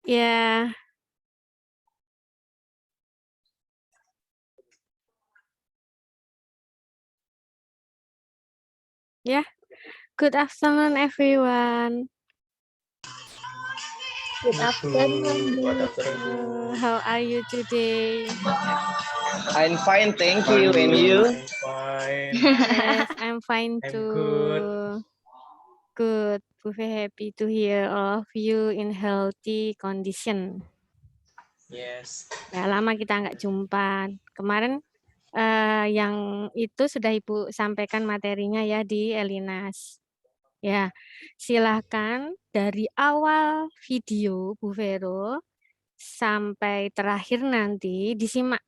Ya, ya. Good afternoon, everyone. Good afternoon, Good Bu. afternoon. How are you today? I'm fine, thank you. And you? I'm fine. Yes, I'm fine I'm too. good. Good. Very happy to hear all of you in healthy condition. Yes. Ya, lama kita nggak jumpa. Kemarin yang itu sudah Ibu sampaikan materinya ya di Elinas. Ya, silakan dari awal video Bu Vero sampai terakhir nanti disimak.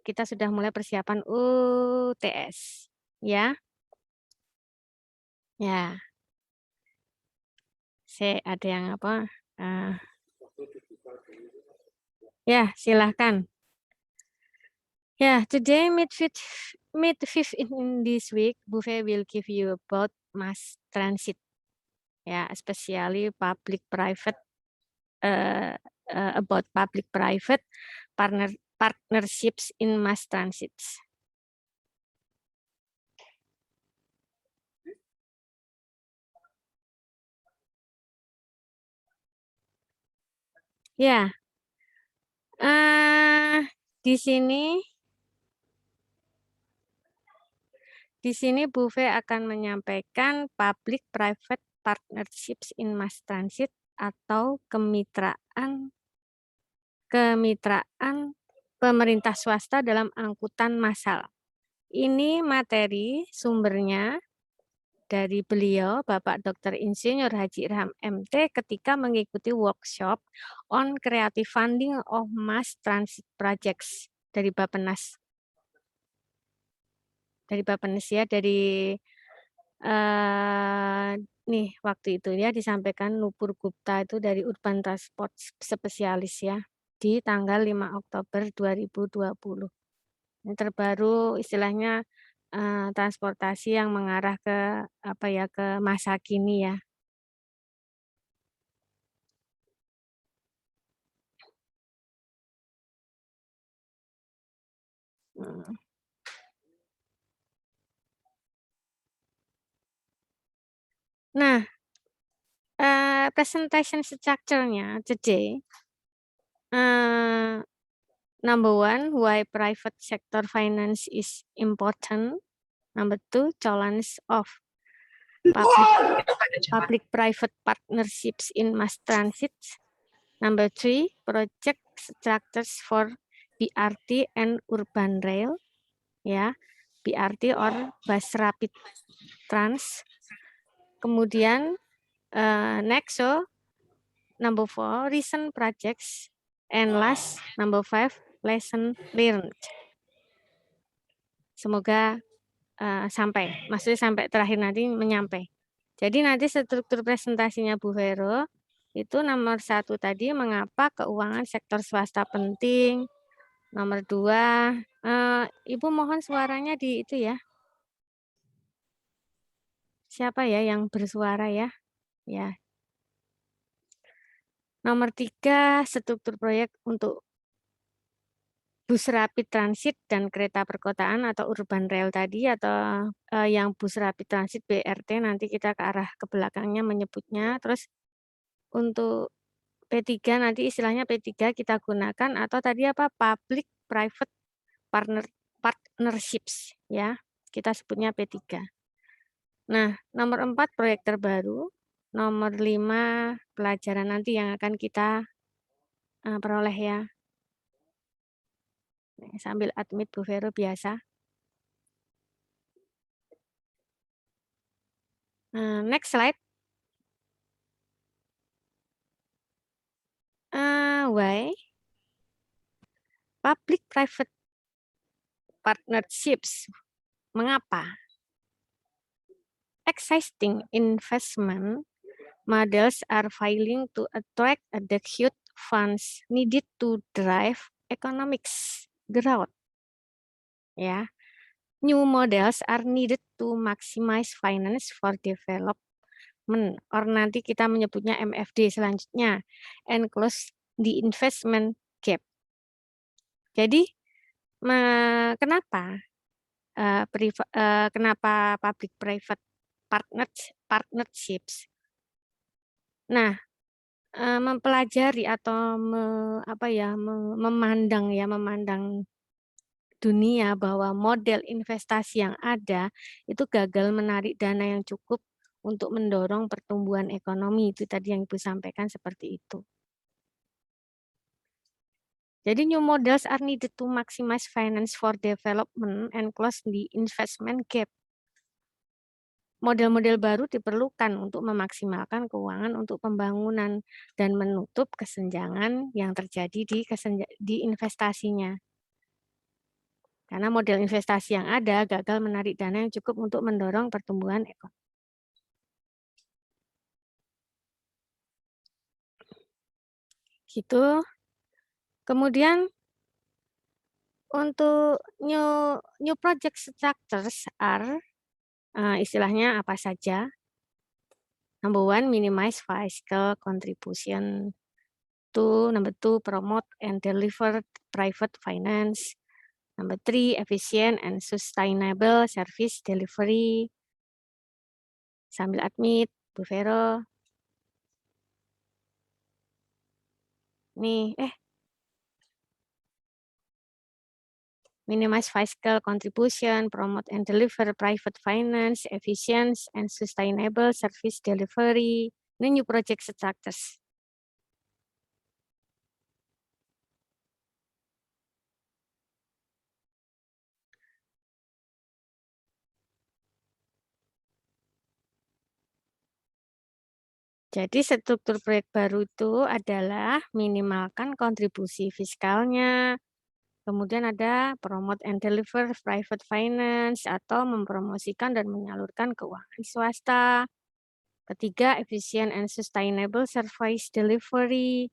Kita sudah mulai persiapan UTS. Ya. Ya. Saya ada yang apa? Ya, silahkan. Ya, today mid-fifth in this week, Buffet will give you about mass transit. Ya, especially public-private about public-private partnerships in mass transits. Ya, di sini Buffet akan menyampaikan public-private partnerships in mass transit atau kemitraan pemerintah swasta dalam angkutan massal. Ini materi sumbernya dari beliau, Bapak Dr. Insinyur Haji Ilham MT, ketika mengikuti workshop on creative funding of mass transit projects dari Bappenas. Dari Bappenas ya, dari nih waktu itu ya disampaikan Nupur Gupta itu dari Urban Transport Spesialis ya di tanggal 5 Oktober 2020. Yang terbaru istilahnya transportasi yang mengarah ke apa ya, ke masa kini ya. Nah, presentation structure-nya today, number one, why private sector finance is important. Number two, challenge of public-private partnerships in mass transit. Number three, project structures for BRT and urban rail. Ya, BRT or bus rapid trans. Kemudian next, so number 4, recent projects, and last number 5, lesson learned. Semoga maksudnya sampai terakhir nanti menyampai. Jadi nanti struktur presentasinya Bu Vero itu nomor 1 tadi mengapa keuangan sektor swasta penting. Nomor 2, Ibu mohon suaranya di itu ya. Siapa ya yang bersuara ya? Ya. Nomor 3, struktur proyek untuk bus rapid transit dan kereta perkotaan atau urban rail tadi atau yang bus rapid transit BRT nanti kita ke arah ke belakangnya menyebutnya. Terus untuk P3 nanti istilahnya P3 kita gunakan atau tadi apa public private partnerships ya. Kita sebutnya P3. Nah, nomor 4 proyek terbaru, nomor 5 pelajaran nanti yang akan kita peroleh ya. Sambil admit Bu Vero biasa. Next slide. Why public-private partnerships? Mengapa? Existing investment models are failing to attract the huge funds needed to drive economics growth. Ya, new models are needed to maximize finance for development. Or nanti kita menyebutnya MFD selanjutnya, and close the investment gap. Jadi kenapa kenapa public private partnerships? Nah, mempelajari atau memandang dunia bahwa model investasi yang ada itu gagal menarik dana yang cukup untuk mendorong pertumbuhan ekonomi. Itu tadi yang Ibu sampaikan seperti itu. Jadi new models are needed to maximize finance for development and close the investment gap. Model-model baru diperlukan untuk memaksimalkan keuangan untuk pembangunan dan menutup kesenjangan yang terjadi di investasinya. Karena model investasi yang ada gagal menarik dana yang cukup untuk mendorong pertumbuhan ekonomi. Gitu. Kemudian untuk new project structures are istilahnya apa saja? Number 1, minimize fiscal contribution. Number 2, promote and deliver private finance. Number 3, efficient and sustainable service delivery. Sambil admit, Bu Vero. Nih, minimize fiscal contribution, promote and deliver private finance, efficient and sustainable service delivery. Ini new project structures. Jadi struktur proyek baru itu adalah minimalkan kontribusi fiskalnya, kemudian ada promote and deliver private finance atau mempromosikan dan menyalurkan keuangan swasta. Ketiga, efficient and sustainable service delivery.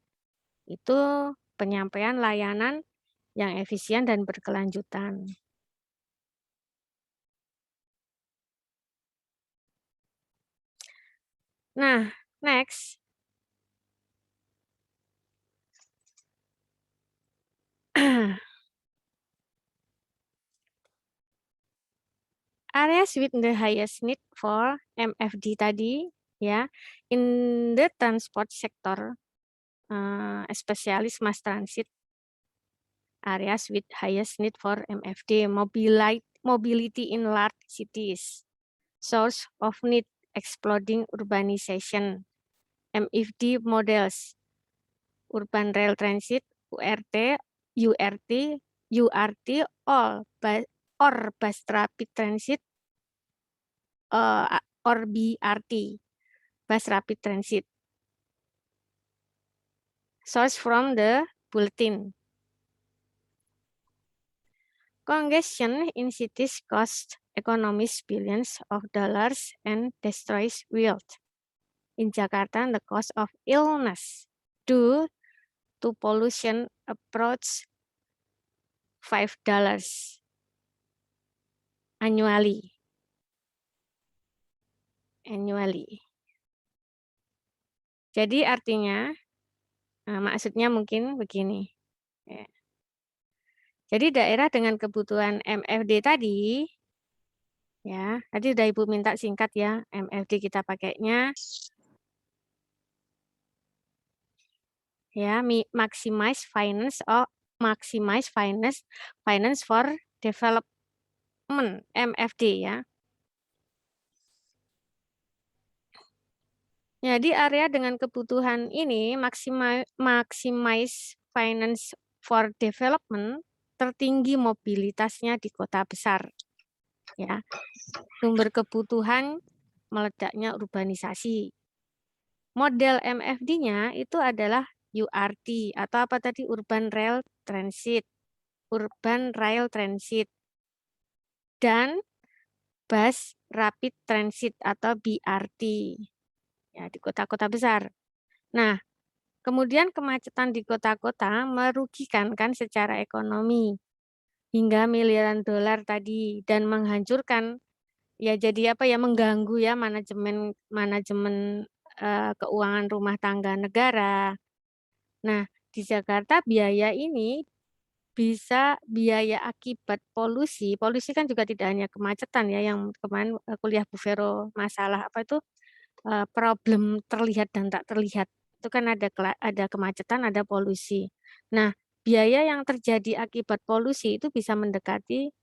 Itu penyampaian layanan yang efisien dan berkelanjutan. Nah, next. Areas with the highest need for MFD tadi, ya, in the transport sector, especially mass transit, areas with highest need for MFD, mobility in large cities, source of need, exploding urbanization, MFD models, urban rail transit, URT, or bus rapid transit, or BRT, bus rapid transit. Source from the bulletin. Congestion in cities cost economies billions of dollars and destroys wealth. In Jakarta, the cost of illness due to pollution approach $5 annually. Jadi artinya, maksudnya mungkin begini. Ya. Jadi daerah dengan kebutuhan MFD tadi, ya, tadi udah Ibu minta singkat ya, MFD kita pakainya, ya, maximize finance for development, MFD ya. Jadi area dengan kebutuhan ini maximize finance for development tertinggi mobilitasnya di kota besar. Ya. Sumber kebutuhan meledaknya urbanisasi. Model MFD-nya itu adalah URT atau apa tadi, urban rail transit dan bus rapid transit atau BRT. Ya, di kota-kota besar. Nah, kemudian kemacetan di kota-kota merugikan kan secara ekonomi hingga miliaran dolar tadi dan menghancurkan, ya jadi apa ya, mengganggu ya manajemen keuangan rumah tangga negara. Nah, di Jakarta biaya ini bisa biaya akibat polusi. Polusi kan juga tidak hanya kemacetan ya, yang kemarin kuliah Bu Vero masalah apa itu problem terlihat dan tak terlihat. Itu kan ada kemacetan, ada polusi. Nah, biaya yang terjadi akibat polusi itu bisa mendekati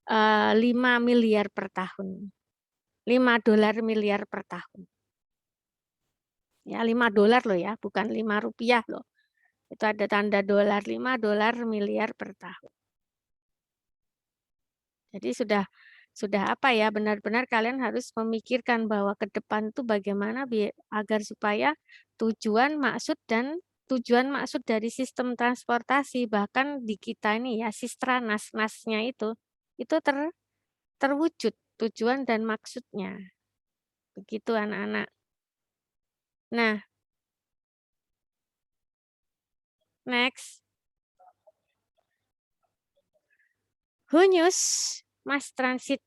5 miliar per tahun. 5 dolar miliar per tahun. Ya, 5 dolar loh ya, bukan 5 rupiah loh. Itu ada tanda dolar, 5 dolar miliar per tahun. Jadi sudah apa ya, benar-benar kalian harus memikirkan bahwa ke depan itu bagaimana agar supaya tujuan maksud dari sistem transportasi bahkan di kita ini ya Sistranas-nasnya itu terwujud tujuan dan maksudnya. Begitu anak-anak. Nah, next. Who knows mass transit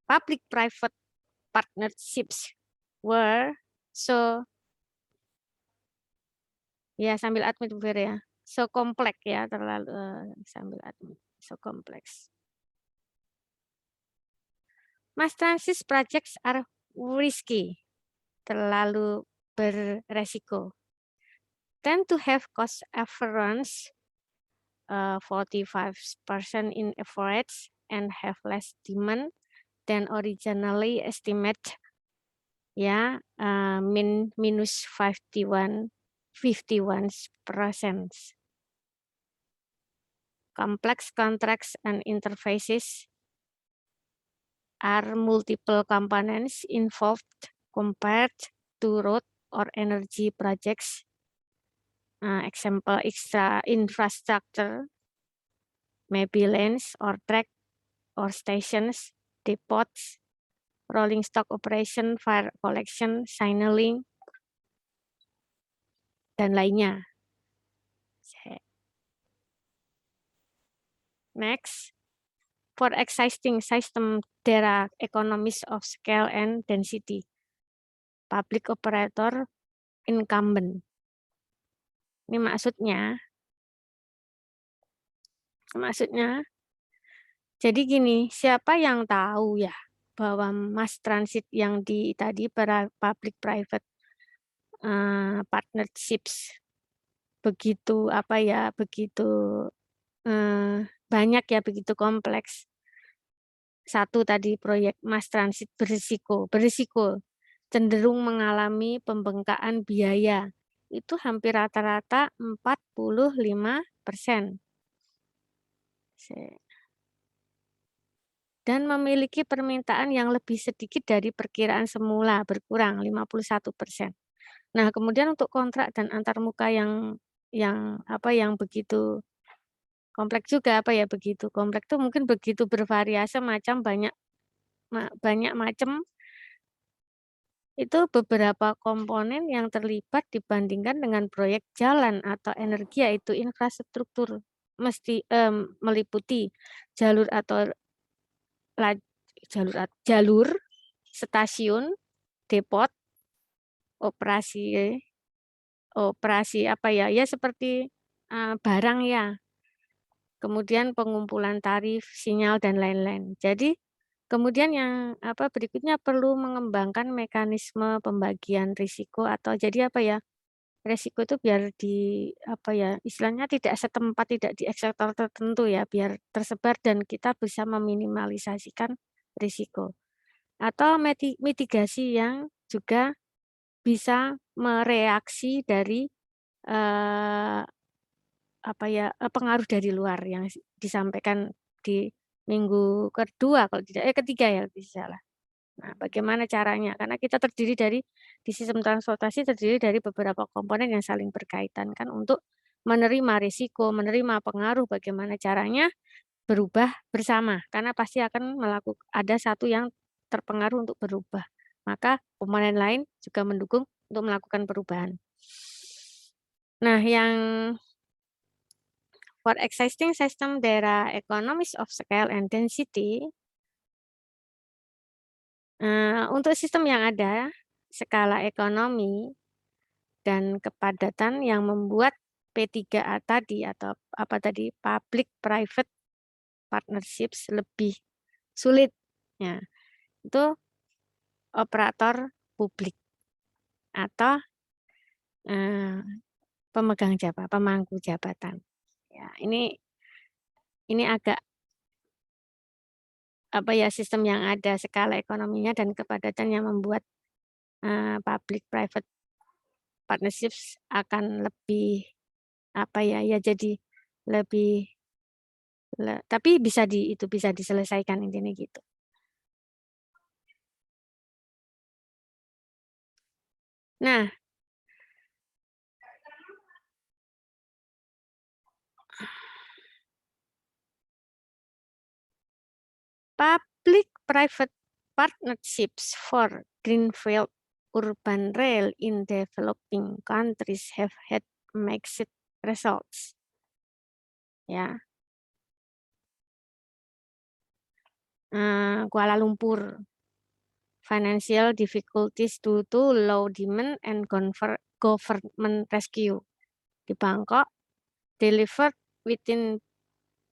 public-private partnerships were so ya sambil admit Bu Vera ya, so kompleks ya terlalu sambil admit so kompleks. Mass transit projects are risky, terlalu beresiko. Tend to have cost overruns 45% in average and have less demand than originally estimated. Ya, minus 51%. Complex contracts and interfaces are multiple components involved compared to road or energy projects. Example, extra infrastructure, maybe lanes or track or stations, depots, rolling stock operation, fire collection, signaling, dan lainnya. Next, for existing system, there are economies of scale and density. Public operator incumbent. Ini maksudnya, jadi gini, siapa yang tahu ya bahwa mass transit yang tadi para public-private partnerships begitu banyak ya, begitu kompleks. Satu tadi proyek mass transit berisiko, cenderung mengalami pembengkakan biaya. Itu hampir rata-rata 45%. Dan memiliki permintaan yang lebih sedikit dari perkiraan semula, berkurang 51%. Nah, kemudian untuk kontrak dan antarmuka yang begitu kompleks juga begitu kompleks itu mungkin begitu bervariasi banyak macam. Itu beberapa komponen yang terlibat dibandingkan dengan proyek jalan atau energi, yaitu infrastruktur mesti meliputi jalur atau jalur, stasiun, depot, operasi seperti barang ya. Kemudian pengumpulan tarif, sinyal dan lain-lain. Jadi kemudian yang berikutnya perlu mengembangkan mekanisme pembagian risiko atau jadi risiko itu biar istilahnya tidak setempat, tidak di sektor tertentu ya, biar tersebar dan kita bisa meminimalisasikan risiko. Atau mitigasi yang juga bisa mereaksi dari pengaruh dari luar yang disampaikan di minggu kedua ketiga ya lebih salah. Nah, bagaimana caranya? Karena kita di sistem transportasi terdiri dari beberapa komponen yang saling berkaitan kan untuk menerima risiko, menerima pengaruh, bagaimana caranya berubah bersama. Karena pasti akan ada satu yang terpengaruh untuk berubah. Maka komponen lain juga mendukung untuk melakukan perubahan. Nah, yang for existing system, there are economies of scale and density. Untuk sistem yang ada, skala ekonomi dan kepadatan yang membuat P3A tadi atau apa tadi public private partnerships lebih sulit. Ya, itu operator publik atau pemangku jabatan. Ya, ini agak apa ya, sistem yang ada skala ekonominya dan kepadatan yang membuat public private partnerships akan lebih apa ya, jadi lebih tapi bisa bisa diselesaikan intinya gitu. Nah, public-private partnerships for greenfield urban rail in developing countries have had mixed results. Ya, Kuala Lumpur, financial difficulties due to low demand and government rescue. Di Bangkok, delivered within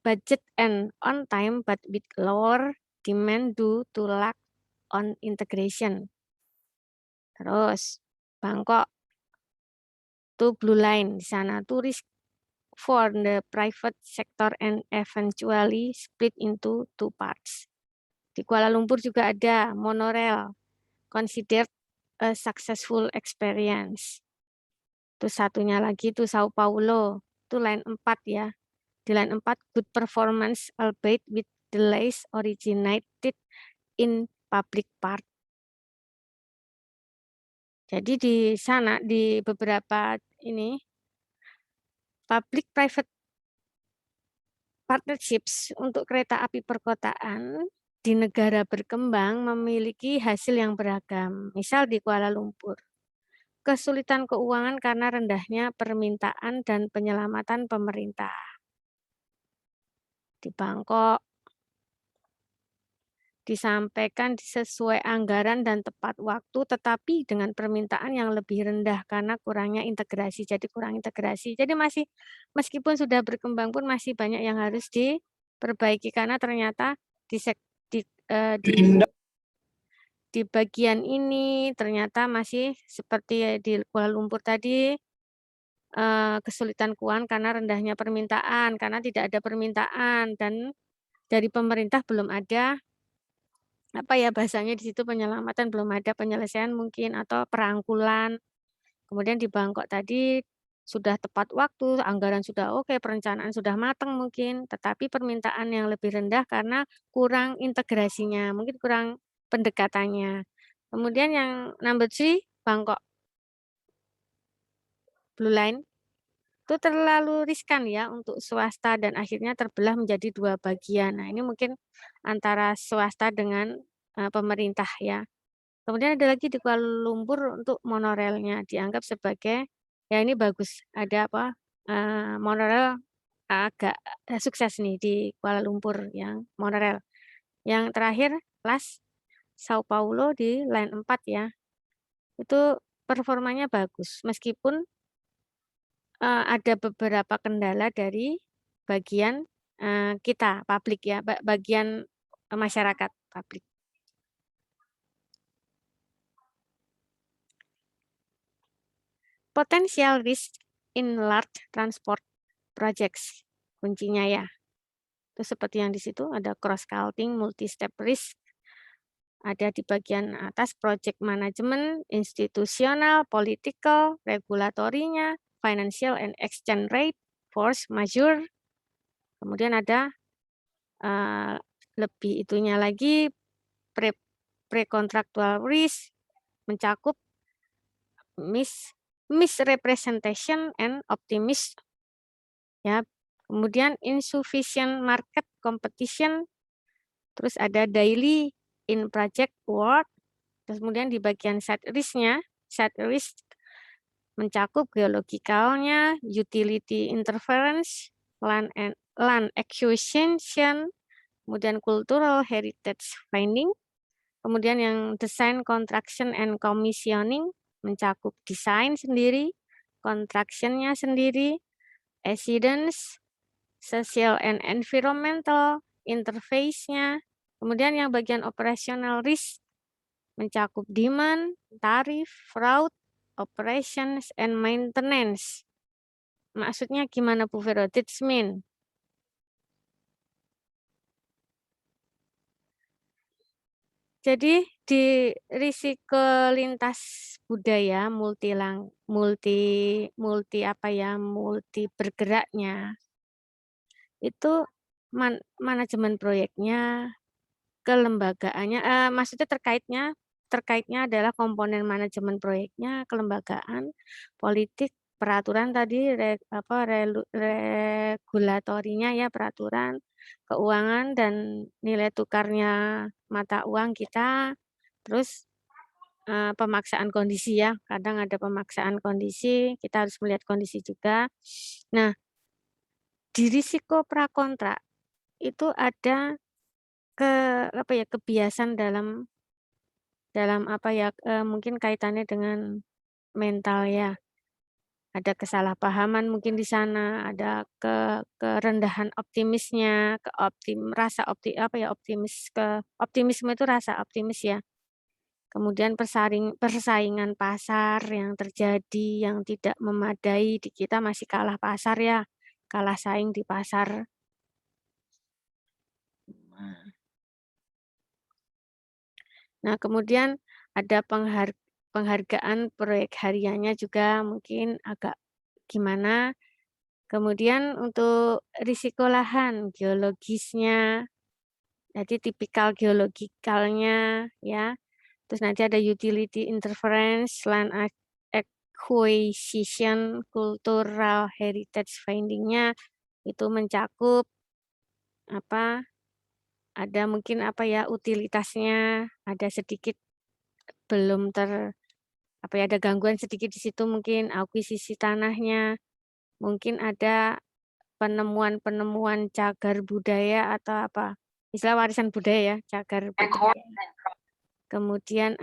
budget and on time but with lower demand due to lack on integration. Terus Bangkok itu Blue Line, di sana turis for the private sector and eventually split into two parts. Di Kuala Lumpur juga ada monorail, considered a successful experience. Terus satunya lagi itu Sao Paulo, itu line 4 ya. Di line 4, good performance albeit with delays originated in public part. Jadi di sana, di beberapa ini, public-private partnerships untuk kereta api perkotaan di negara berkembang memiliki hasil yang beragam. Misal di Kuala Lumpur, kesulitan keuangan karena rendahnya permintaan dan penyelamatan pemerintah. Di Bangkok, disampaikan sesuai anggaran dan tepat waktu, tetapi dengan permintaan yang lebih rendah karena kurangnya integrasi. Jadi kurang integrasi. Jadi meskipun sudah berkembang pun masih banyak yang harus diperbaiki karena ternyata di bagian ini ternyata masih seperti di Kuala Lumpur tadi, kesulitan keuangan karena rendahnya permintaan, karena tidak ada permintaan dan dari pemerintah belum ada apa ya bahasanya di situ, penyelamatan, belum ada penyelesaian mungkin atau perangkulan. Kemudian di Bangkok tadi sudah tepat waktu, anggaran sudah oke, perencanaan sudah matang mungkin, tetapi permintaan yang lebih rendah karena kurang integrasinya, mungkin kurang pendekatannya. Kemudian yang number 3, Bangkok Blue Line, itu terlalu riskan ya untuk swasta dan akhirnya terbelah menjadi 2 bagian. Nah, ini mungkin antara swasta dengan pemerintah ya. Kemudian ada lagi di Kuala Lumpur untuk monorailnya dianggap sebagai ya ini bagus, ada apa, monorail agak sukses nih di Kuala Lumpur yang monorail. Yang terakhir last Sao Paulo di line 4 ya. Itu performanya bagus meskipun ada beberapa kendala dari bagian kita publik ya, bagian masyarakat publik. Potential risk in large transport projects, kuncinya ya. Itu seperti yang di situ ada cross-cutting, multi-step risk, ada di bagian atas project management, institusional, political, regulatorinya, financial and exchange rate, force majeure. Kemudian ada lebih itunya lagi pre-contractual risk, mencakup misrepresentation and optimism. Ya, kemudian insufficient market competition, terus ada daily in project work, terus kemudian di bagian side risk-nya, side risk mencakup geologicalnya, utility interference, land acquisition, kemudian cultural heritage finding, kemudian yang design construction and commissioning mencakup desain sendiri, contraction-nya sendiri, accidents, social and environmental, interface-nya, kemudian yang bagian operational risk mencakup demand, tarif, fraud, operations, and maintenance. Maksudnya gimana Bu Vero? That's mean. Jadi di risiko lintas budaya multi bergeraknya itu manajemen proyeknya, kelembagaannya, maksudnya terkaitnya adalah komponen manajemen proyeknya, kelembagaan, politik, peraturan tadi, regulatorinya ya, peraturan, keuangan dan nilai tukarnya mata uang kita, terus pemaksaan kondisi ya, kadang ada pemaksaan kondisi, kita harus melihat kondisi juga. Nah, di risiko prakontrak itu ada kebiasaan dalam mungkin kaitannya dengan mental ya. Ada kesalahpahaman mungkin di sana, ada kerendahan optimisnya, optimisme itu rasa optimis ya. Kemudian persaingan pasar yang terjadi yang tidak memadai, di kita masih kalah pasar ya, kalah saing di pasar. Nah, kemudian ada penghargaan proyek hariannya juga mungkin agak gimana. Kemudian untuk risiko lahan, geologisnya, jadi tipikal geologikalnya ya. Terus nanti ada utility interference, land acquisition, cultural heritage finding-nya itu mencakup ada mungkin utilitasnya ada sedikit belum ada gangguan sedikit di situ, mungkin akuisisi tanahnya, mungkin ada penemuan cagar budaya atau istilah warisan budaya ya, cagar budaya. Kemudian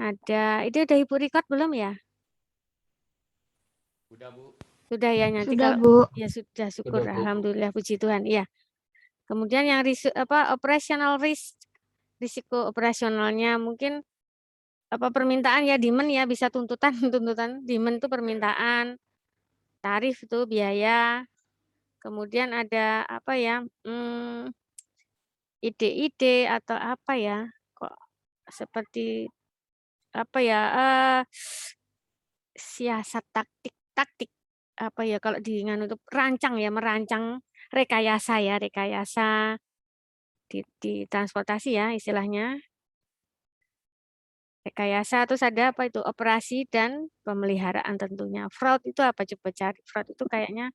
itu udah Ibu record belum ya? Udah Bu. Sudah ya, nanti Sudah, kalau Bu. ya sudah, syukur, Sudah, Bu. alhamdulillah, puji Tuhan. Iya. Kemudian yang operational risk, risiko operasionalnya mungkin permintaan ya, demand ya, bisa tuntutan demand itu permintaan, tarif itu biaya, kemudian ada ide-ide atau kok seperti siasat taktik kalau untuk merancang rekayasa di transportasi ya istilahnya. Rekayasa, terus ada operasi dan pemeliharaan tentunya. Fraud itu apa, coba cari. Fraud itu kayaknya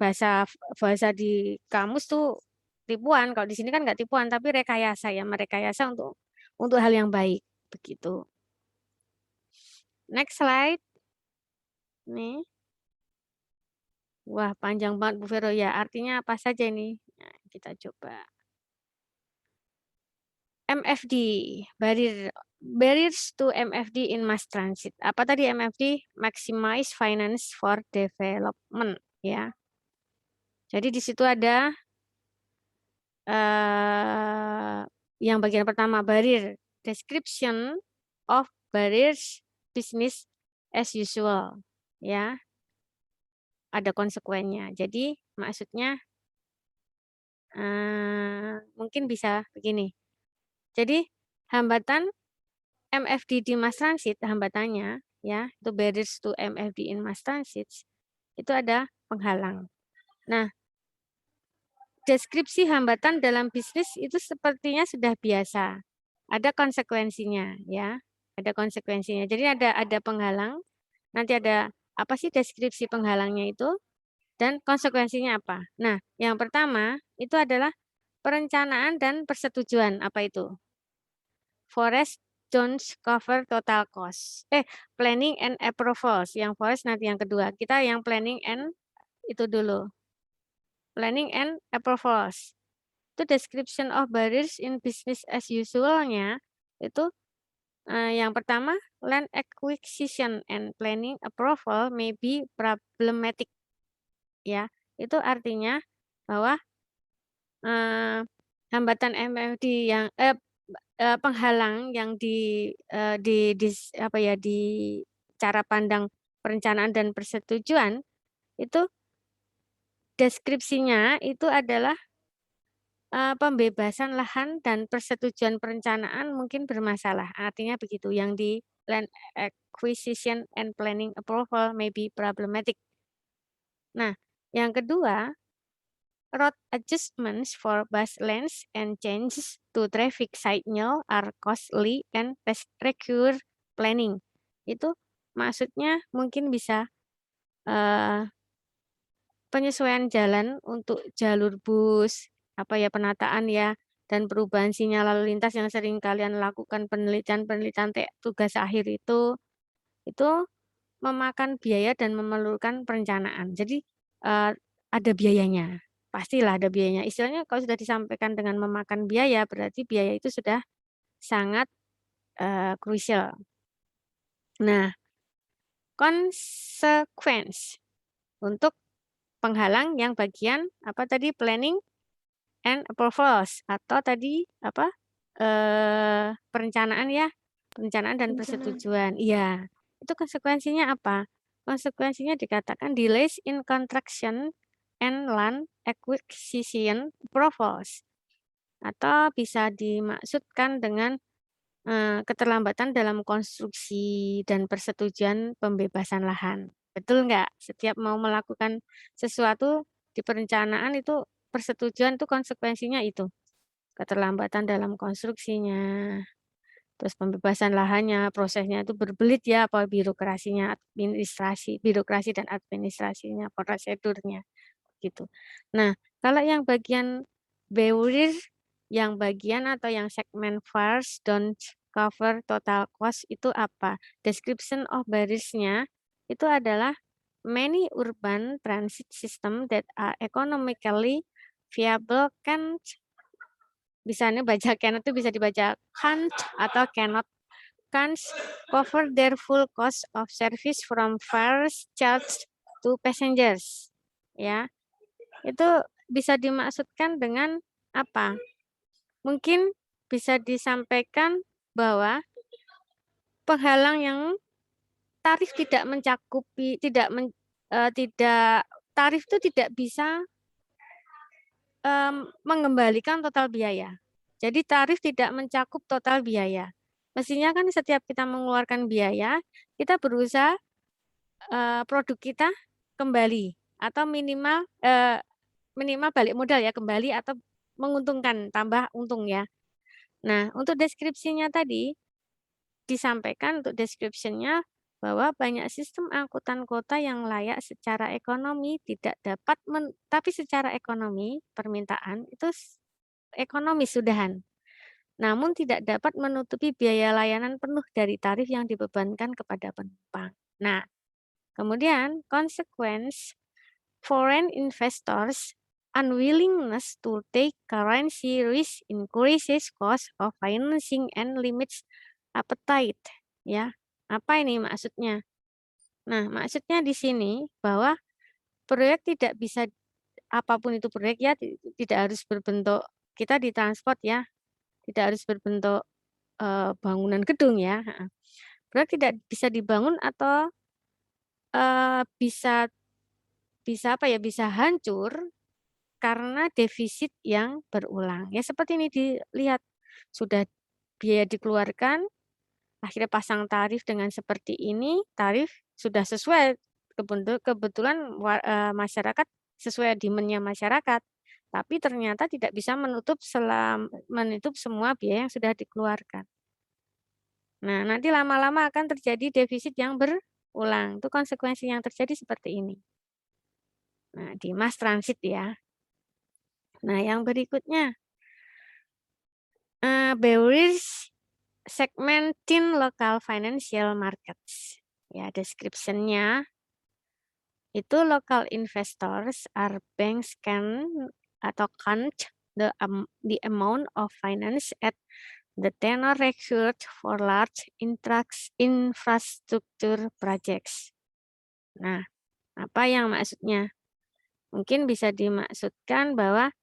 bahasa di kamus tuh tipuan. Kalau di sini kan nggak tipuan, tapi rekayasa ya, merekayasa untuk hal yang baik begitu. Next slide. Nih. Wah, panjang banget Bu Vero ya. Artinya apa saja ini? Nah, kita coba. MFD, barriers to MFD in mass transit. Apa tadi MFD? Maximize finance for development ya. Jadi di situ ada yang bagian pertama, barrier, description of barriers business as usual ya. Ada konsekuennya. Jadi maksudnya mungkin bisa begini. Jadi hambatan MFD di mass transit, hambatannya ya, itu barriers to MFD in mass transit, itu ada penghalang. Nah, deskripsi hambatan dalam bisnis itu sepertinya sudah biasa. Ada konsekuensinya ya, ada konsekuensinya. Jadi ada penghalang, nanti ada apa sih deskripsi penghalangnya itu dan konsekuensinya apa. Nah, yang pertama itu adalah perencanaan dan persetujuan. Apa itu? Forest don't cover total cost. Planning and approvals. Yang forest nanti yang kedua. Kita yang planning and itu dulu. Planning and approvals. Itu description of barriers in business as usual-nya itu Yang pertama, land acquisition and planning approval may be problematic, ya. Itu artinya bahwa, eee, hambatan MFD yang penghalang yang di cara pandang perencanaan dan persetujuan, itu deskripsinya itu adalah, pembebasan lahan dan persetujuan perencanaan mungkin bermasalah, artinya begitu, yang di land acquisition and planning approval may be problematic. Nah, yang kedua, road adjustments for bus lanes and changes to traffic signal are costly and require planning. Itu maksudnya mungkin bisa, eee, penyesuaian jalan untuk jalur bus, penataan ya, dan perubahan sinyal lalu lintas yang sering kalian lakukan penelitian-penelitian tugas akhir itu memakan biaya dan memerlukan perencanaan. Jadi, ada biayanya, pastilah ada biayanya. Istilahnya kalau sudah disampaikan dengan memakan biaya, berarti biaya itu sudah sangat, krusial. Nah, consequence untuk penghalang yang bagian planning and approvals atau tadi perencanaan ya, perencanaan dan persetujuan. Iya, itu konsekuensinya apa? Konsekuensinya dikatakan delays in construction and land acquisition approvals, atau bisa dimaksudkan dengan, keterlambatan dalam konstruksi dan persetujuan pembebasan lahan. Betul nggak? Setiap mau melakukan sesuatu di perencanaan itu persetujuan tuh konsekuensinya itu, keterlambatan dalam konstruksinya, terus pembebasan lahannya, prosesnya itu berbelit ya, birokrasinya, birokrasi dan administrasinya, prosedurnya, gitu. Nah, kalau yang bagian BEWRIR, yang bagian atau yang segmen first don't cover total cost itu apa? Description of barriers-nya itu adalah many urban transit system that are economically viable can't itu bisa dibaca can't atau can't cover their full cost of service from fares charged to passengers. Ya, itu bisa dimaksudkan dengan apa? Mungkin bisa disampaikan bahwa penghalang yang tarif tidak mencakupi, tarif itu tidak bisa mengembalikan total biaya. Jadi tarif tidak mencakup total biaya. Mestinya kan setiap kita mengeluarkan biaya, kita berusaha produk kita kembali atau minimal balik modal ya, kembali atau menguntungkan, tambah untung ya. Nah, untuk deskripsinya tadi disampaikan untuk description-nya bahwa banyak sistem angkutan kota yang layak secara ekonomi tidak dapat tapi secara ekonomi permintaan itu ekonomis sudahan. Namun tidak dapat menutupi biaya layanan penuh dari tarif yang dibebankan kepada penumpang. Nah, kemudian consequence foreign investors unwillingness to take currency risk increases cost of financing and limits appetite, ya. Apa ini maksudnya? Nah, maksudnya di sini bahwa proyek tidak bisa, apapun itu proyek ya, tidak harus berbentuk, kita di transport ya, tidak harus berbentuk bangunan gedung ya. Proyek tidak bisa dibangun atau bisa bisa hancur karena defisit yang berulang. Ya seperti ini dilihat, sudah biaya dikeluarkan, akhirnya pasang tarif dengan seperti ini, tarif sudah sesuai, kebetulan masyarakat sesuai demand-nya masyarakat, tapi ternyata tidak bisa menutup semua biaya yang sudah dikeluarkan. Nah, nanti lama-lama akan terjadi defisit yang berulang. Itu konsekuensi yang terjadi seperti ini. Nah, di mass transit ya. Nah, yang berikutnya, barriers segmenting local financial markets. Ya, description-nya itu local investors are banks can atau can't the amount of finance at the tenor required for large infrastructure projects. Nah, apa yang maksudnya? Mungkin bisa dimaksudkan bahwa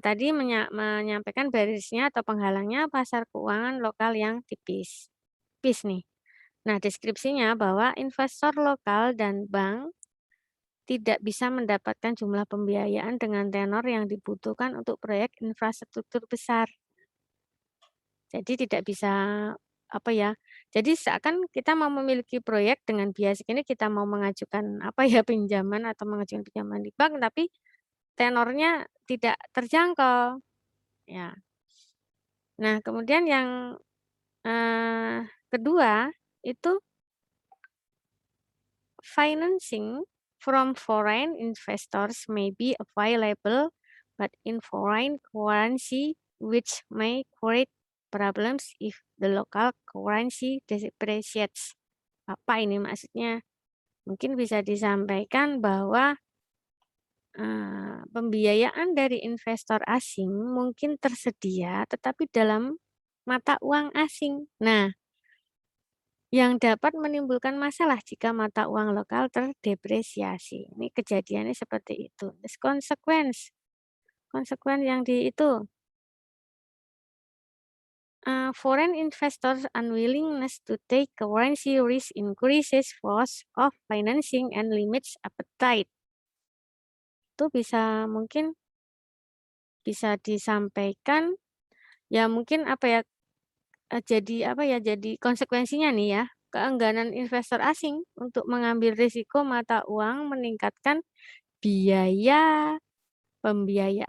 tadi menyampaikan barriers-nya atau penghalangnya pasar keuangan lokal yang tipis. Tipis nih. Nah, deskripsinya bahwa investor lokal dan bank tidak bisa mendapatkan jumlah pembiayaan dengan tenor yang dibutuhkan untuk proyek infrastruktur besar. Jadi tidak bisa apa ya? Jadi seakan kita mau memiliki proyek dengan biaya segini kita mau mengajukan apa ya pinjaman atau mengajukan pinjaman di bank tapi tenornya tidak terjangkau. Ya. Nah, kemudian yang kedua itu financing from foreign investors may be available but in foreign currency which may create problems if the local currency depreciates. Apa ini maksudnya? Mungkin bisa disampaikan bahwa pembiayaan dari investor asing mungkin tersedia tetapi dalam mata uang asing. Nah, yang dapat menimbulkan masalah jika mata uang lokal terdepresiasi. Ini kejadiannya seperti itu. Terus konsekuensi yang itu foreign investors' unwillingness to take currency risk increases cost of financing and limits appetite. Itu mungkin bisa disampaikan ya mungkin jadi konsekuensinya nih ya, keengganan investor asing untuk mengambil risiko mata uang meningkatkan biaya pembiayaan